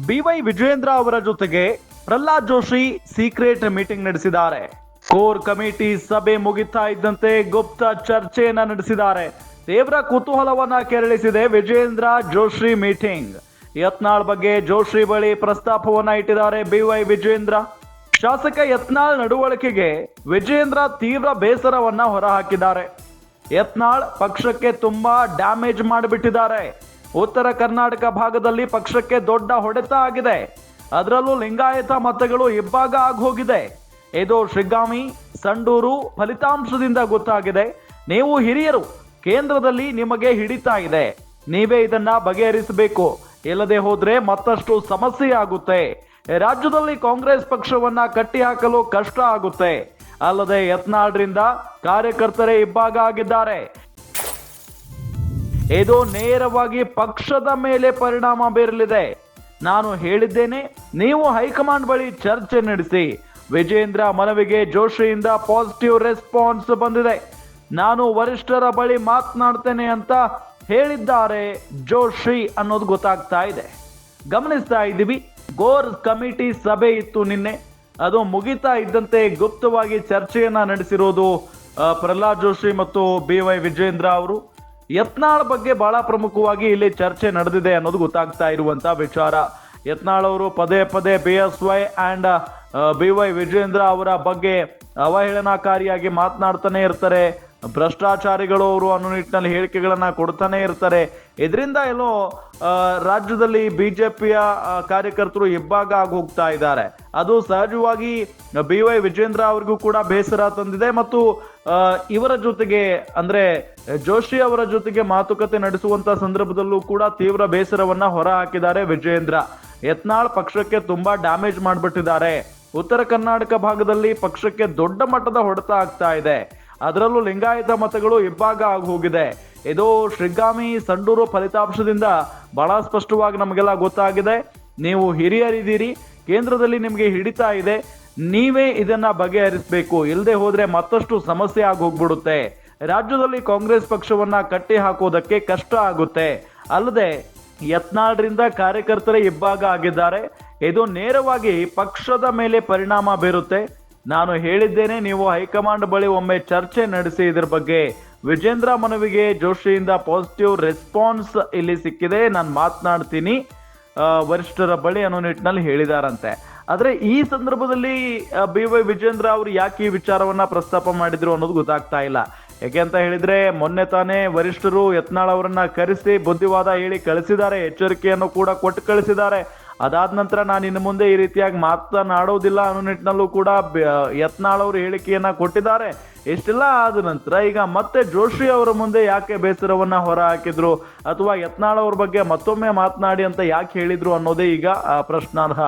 B Y Vijayendra ಅವರ ಜೊತೆಗೆ Pralhad Joshi secret meeting ನಡೆಸಿದ್ದಾರೆ. ಕೋರ್ ಕಮಿಟಿ ಸಭೆ ಮುಗಿತಾ ಇದ್ದಂತೆ ಗುಪ್ತ ಚರ್ಚೆಯನ್ನ ನಡೆಸಿದ್ದಾರೆ. ತೀವ್ರ ಕುತೂಹಲವನ್ನ ಕೆರಳಿಸಿದೆ ವಿಜಯೇಂದ್ರ ಜೋಶಿ ಮೀಟಿಂಗ್. ಯತ್ನಾಳ್ ಬಗ್ಗೆ ಜೋಶಿ ಬಳಿ ಪ್ರಸ್ತಾಪವನ್ನ ಇಟ್ಟಿದ್ದಾರೆ ಬಿವೈ ವಿಜಯೇಂದ್ರ. ಶಾಸಕ ಯತ್ನಾಳ್ ನಡವಳಿಕೆಗೆ ವಿಜಯೇಂದ್ರ ತೀವ್ರ ಬೇಸರವನ್ನ ಹೊರಹಾಕಿದ್ದಾರೆ. ಯತ್ನಾಳ್ ಪಕ್ಷಕ್ಕೆ ತುಂಬಾ ಡ್ಯಾಮೇಜ್ ಮಾಡಿಬಿಟ್ಟಿದ್ದಾರೆ. ಉತ್ತರ ಕರ್ನಾಟಕ ಭಾಗದಲ್ಲಿ ಪಕ್ಷಕ್ಕೆ ದೊಡ್ಡ ಹೊಡೆತ ಆಗಿದೆ. ಅದರಲ್ಲೂ ಲಿಂಗಾಯತ ಮತಗಳು ಇಬ್ಬಾಗ ಆಗೋಗಿದೆ. ಇದು ಶಿಗ್ಗಾಂವಿ ಸಂಡೂರು ಫಲಿತಾಂಶದಿಂದ ಗೊತ್ತಾಗಿದೆ. ನೀವು ಹಿರಿಯರು, ಕೇಂದ್ರದಲ್ಲಿ ನಿಮಗೆ ಹಿಡಿತಾ ಇದೆ. ನೀವೇ ಇದನ್ನ ಬಗೆಹರಿಸಬೇಕು. ಇಲ್ಲದೆ ಹೋದ್ರೆ ಮತ್ತಷ್ಟು ಸಮಸ್ಯೆ ಆಗುತ್ತೆ. ರಾಜ್ಯದಲ್ಲಿ ಕಾಂಗ್ರೆಸ್ ಪಕ್ಷವನ್ನ ಕಟ್ಟಿ ಹಾಕಲು ಕಷ್ಟ ಆಗುತ್ತೆ. ಅಲ್ಲದೆ ಯತ್ನಾಳ್ರಿಂದ ಕಾರ್ಯಕರ್ತರೇ ಇಬ್ಬಾಗ ಆಗಿದ್ದಾರೆ. ಇದು ನೇರವಾಗಿ ಪಕ್ಷದ ಮೇಲೆ ಪರಿಣಾಮ ಬೀರಲಿದೆ. ನಾನು ಹೇಳಿದ್ದೇನೆ, ನೀವು ಹೈಕಮಾಂಡ್ ಬಳಿ ಚರ್ಚೆ ನಡೆಸಿ. ವಿಜಯೇಂದ್ರ ಮನವಿಗೆ ಜೋಶಿಯಿಂದ ಪಾಸಿಟಿವ್ ರೆಸ್ಪಾನ್ಸ್ ಬಂದಿದೆ. ನಾನು ವರಿಷ್ಠರ ಬಳಿ ಮಾತನಾಡ್ತೇನೆ ಅಂತ ಹೇಳಿದ್ದಾರೆ ಜೋಶಿ ಅನ್ನೋದು ಗೊತ್ತಾಗ್ತಾ ಇದೆ. ಗಮನಿಸ್ತಾ ಇದ್ದೀವಿ, ಕೋರ್ ಕಮಿಟಿ ಸಭೆ ಇತ್ತು ನಿನ್ನೆ. ಅದು ಮುಗಿತಾ ಇದ್ದಂತೆ ಗುಪ್ತವಾಗಿ ಚರ್ಚೆಯನ್ನ ನಡೆಸಿರೋದು ಪ್ರಹ್ಲಾದ್ ಜೋಶಿ ಮತ್ತು ಬಿವೈ ವಿಜಯೇಂದ್ರ ಅವರು. ಯತ್ನಾಳ್ ಬಗ್ಗೆ ಬಹಳ ಪ್ರಮುಖವಾಗಿ ಇಲ್ಲಿ ಚರ್ಚೆ ನಡೆದಿದೆ ಅನ್ನೋದು ಗೊತ್ತಾಗ್ತಾ ಇರುವಂತ ವಿಚಾರ. ಯತ್ನಾಳ್ ಅವರು ಪದೇ ಪದೇ BSY ಅಂಡ್ ಬಿವೈ ವಿಜಯೇಂದ್ರ ಅವರ ಬಗ್ಗೆ ಅವಹೇಳನಕಾರಿಯಾಗಿ ಮಾತನಾಡ್ತಾನೆ ಇರ್ತಾರೆ. ಭ್ರಷ್ಟಾಚಾರಿಗಳು ಅವರು ಅನ್ನೋ ನಿಟ್ಟಿನಲ್ಲಿ ಹೇಳಿಕೆಗಳನ್ನ ಕೊಡ್ತಾನೆ ಇರ್ತಾರೆ. ಇದರಿಂದ ಎಲ್ಲೋ ರಾಜ್ಯದಲ್ಲಿ ಬಿಜೆಪಿಯ ಕಾರ್ಯಕರ್ತರು ಇಬ್ಬಾಗ ಆಗಿ ಹೋಗ್ತಾ ಇದ್ದಾರೆ. ಅದು ಸಹಜವಾಗಿ ಬಿವೈ ವಿಜಯೇಂದ್ರ ಅವ್ರಿಗೂ ಕೂಡ ಬೇಸರ ತಂದಿದೆ. ಮತ್ತು ಇವರ ಜೊತೆಗೆ ಅಂದ್ರೆ ಜೋಶಿ ಅವರ ಜೊತೆಗೆ ಮಾತುಕತೆ ನಡೆಸುವಂತ ಸಂದರ್ಭದಲ್ಲೂ ಕೂಡ ತೀವ್ರ ಬೇಸರವನ್ನ ಹೊರ ಹಾಕಿದ್ದಾರೆ ವಿಜಯೇಂದ್ರ. ಯತ್ನಾಳ್ ಪಕ್ಷಕ್ಕೆ ತುಂಬಾ ಡ್ಯಾಮೇಜ್ ಮಾಡಿಬಿಟ್ಟಿದ್ದಾರೆ. ಉತ್ತರ ಕರ್ನಾಟಕ ಭಾಗದಲ್ಲಿ ಪಕ್ಷಕ್ಕೆ ದೊಡ್ಡ ಮಟ್ಟದ ಹೊಡೆತ ಆಗ್ತಾ ಇದೆ. ಅದರಲ್ಲೂ ಲಿಂಗಾಯತ ಮತಗಳು ಇಬ್ಬಾಗ ಆಗಿ ಹೋಗಿದೆ. ಇದು ಶಿಗ್ಗಾಂವಿ ಸಂಡೂರು ಫಲಿತಾಂಶದಿಂದ ಬಹಳ ಸ್ಪಷ್ಟವಾಗಿ ನಮಗೆಲ್ಲ ಗೊತ್ತಾಗಿದೆ. ನೀವು ಹಿರಿಯರಿದ್ದೀರಿ, ಕೇಂದ್ರದಲ್ಲಿ ನಿಮಗೆ ಹಿಡಿತಾ ಇದೆ. ನೀವೇ ಇದನ್ನ ಬಗೆಹರಿಸಬೇಕು. ಇಲ್ಲದೆ ಹೋದ್ರೆ ಮತ್ತಷ್ಟು ಸಮಸ್ಯೆ ಆಗಿ ಹೋಗ್ಬಿಡುತ್ತೆ. ರಾಜ್ಯದಲ್ಲಿ ಕಾಂಗ್ರೆಸ್ ಪಕ್ಷವನ್ನ ಕಟ್ಟಿ ಹಾಕೋದಕ್ಕೆ ಕಷ್ಟ ಆಗುತ್ತೆ. ಅಲ್ಲದೆ ಯತ್ನಾಳ್ರಿಂದ ಕಾರ್ಯಕರ್ತರೇ ಇಬ್ಬಾಗ ಆಗಿದ್ದಾರೆ. ಇದು ನೇರವಾಗಿ ಪಕ್ಷದ ಮೇಲೆ ಪರಿಣಾಮ ಬೀರುತ್ತೆ. ನಾನು ಹೇಳಿದ್ದೇನೆ, ನೀವು ಹೈಕಮಾಂಡ್ ಬಳಿ ಒಮ್ಮೆ ಚರ್ಚೆ ನಡೆಸಿ ಇದ್ರ ಬಗ್ಗೆ. ವಿಜೇಂದ್ರ ಮನವಿಗೆ ಜೋಶಿಯಿಂದ ಪಾಸಿಟಿವ್ ರೆಸ್ಪಾನ್ಸ್ ಇಲ್ಲಿ ಸಿಕ್ಕಿದೆ. ನಾನು ಮಾತನಾಡ್ತೀನಿ ವರಿಷ್ಠರ ಬಳಿ ಅನ್ನೋ ನಿಟ್ಟಿನಲ್ಲಿ ಹೇಳಿದಾರಂತೆ. ಆದ್ರೆ ಈ ಸಂದರ್ಭದಲ್ಲಿ ಬಿವೈ ವಿಜೇಂದ್ರ ಅವರು ಯಾಕೆ ಈ ವಿಚಾರವನ್ನ ಪ್ರಸ್ತಾಪ ಮಾಡಿದ್ರು ಅನ್ನೋದು ಗೊತ್ತಾಗ್ತಾ ಇಲ್ಲ. ಯಾಕೆ ಅಂತ ಹೇಳಿದ್ರೆ, ಮೊನ್ನೆ ತಾನೇ ವರಿಷ್ಠರು ಯತ್ನಾಳ್ ಅವರನ್ನ ಕರೆಸಿ ಬುದ್ಧಿವಾದ ಹೇಳಿ ಕಳಿಸಿದ್ದಾರೆ, ಎಚ್ಚರಿಕೆಯನ್ನು ಕೂಡ ಕೊಟ್ಟು ಕಳಿಸಿದ್ದಾರೆ. ಅದಾದ ನಂತರ ನಾನು ಇನ್ನು ಮುಂದೆ ಈ ರೀತಿಯಾಗಿ ಮಾತನಾಡೋದಿಲ್ಲ ಅನ್ನೋ ನಿಟ್ಟಿನಲ್ಲೂ ಕೂಡ ಯತ್ನಾಳ್ ಅವರು ಹೇಳಿಕೆಯನ್ನ ಕೊಟ್ಟಿದ್ದಾರೆ. ಇಷ್ಟೆಲ್ಲ ಆದ ನಂತರ ಈಗ ಮತ್ತೆ ಜೋಶಿ ಅವರ ಮುಂದೆ ಯಾಕೆ ಬೇಸರವನ್ನ ಹೊರ ಹಾಕಿದ್ರು, ಅಥವಾ ಯತ್ನಾಳ್ ಅವ್ರ ಬಗ್ಗೆ ಮತ್ತೊಮ್ಮೆ ಮಾತನಾಡಿ ಅಂತ ಯಾಕೆ ಹೇಳಿದ್ರು ಅನ್ನೋದೇ ಈಗ ಪ್ರಶ್ನಾರ್ಹ.